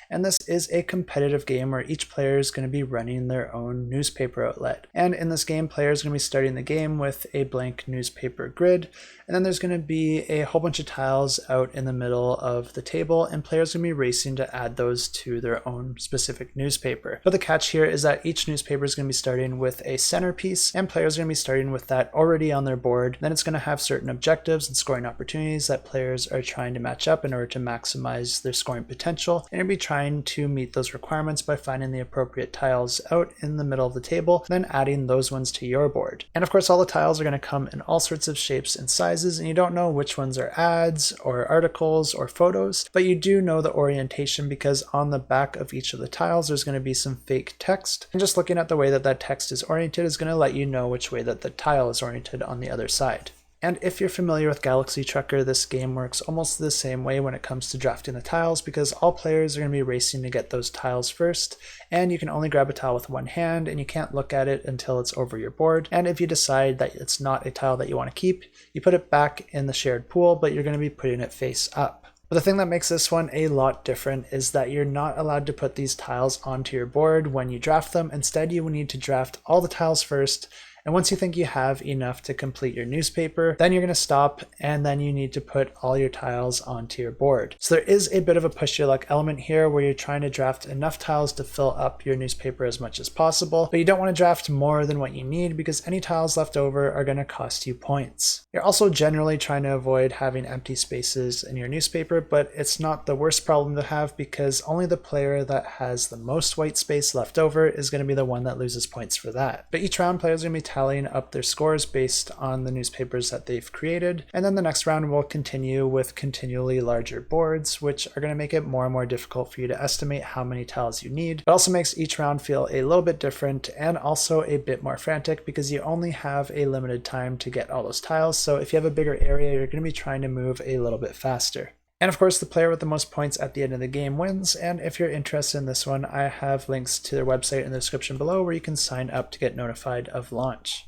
And this is a competitive game where each player is going to be running their own newspaper outlet. And in this game, players are going to be starting the game with a blank newspaper grid, and then there's going to be a whole bunch of tiles out in the middle of the table, and players are going to be racing to add those to their own specific newspaper. But the catch here is that each newspaper is going to be starting with a centerpiece, and players are going to be starting with that already on their board. Then it's going to have certain objectives and scoring opportunities that players are trying to match up in order to maximize their scoring potential, and you'll be trying to meet those requirements by finding the appropriate tiles out in the middle of the table, then adding those ones to your board. And of course, all the tiles are going to come in all sorts of shapes and sizes, and you don't know which ones are ads or articles or photos, but you do know the orientation because on the back of each of the tiles there's going to be some fake text, and just looking at the way that that text is oriented is going to let you know which way that the tile is oriented on the other side. And if you're familiar with Galaxy Trucker, this game works almost the same way when it comes to drafting the tiles, because all players are going to be racing to get those tiles first, and you can only grab a tile with one hand, and you can't look at it until it's over your board. And if you decide that it's not a tile that you want to keep, you put it back in the shared pool, but you're going to be putting it face up. But the thing that makes this one a lot different is that you're not allowed to put these tiles onto your board when you draft them. Instead, you will need to draft all the tiles first, and once you think you have enough to complete your newspaper, then you're going to stop, and then you need to put all your tiles onto your board. So there is a bit of a push your luck element here where you're trying to draft enough tiles to fill up your newspaper as much as possible, but you don't want to draft more than what you need because any tiles left over are going to cost you points. You're also generally trying to avoid having empty spaces in your newspaper, but it's not the worst problem to have because only the player that has the most white space left over is going to be the one that loses points for that. But each round, players are going to be tallying up their scores based on the newspapers that they've created, and then the next round will continue with continually larger boards, which are going to make it more and more difficult for you to estimate how many tiles you need. It also makes each round feel a little bit different and also a bit more frantic because you only have a limited time to get all those tiles, so if you have a bigger area, you're going to be trying to move a little bit faster. And of course, the player with the most points at the end of the game wins, and if you're interested in this one, I have links to their website in the description below where you can sign up to get notified of launch.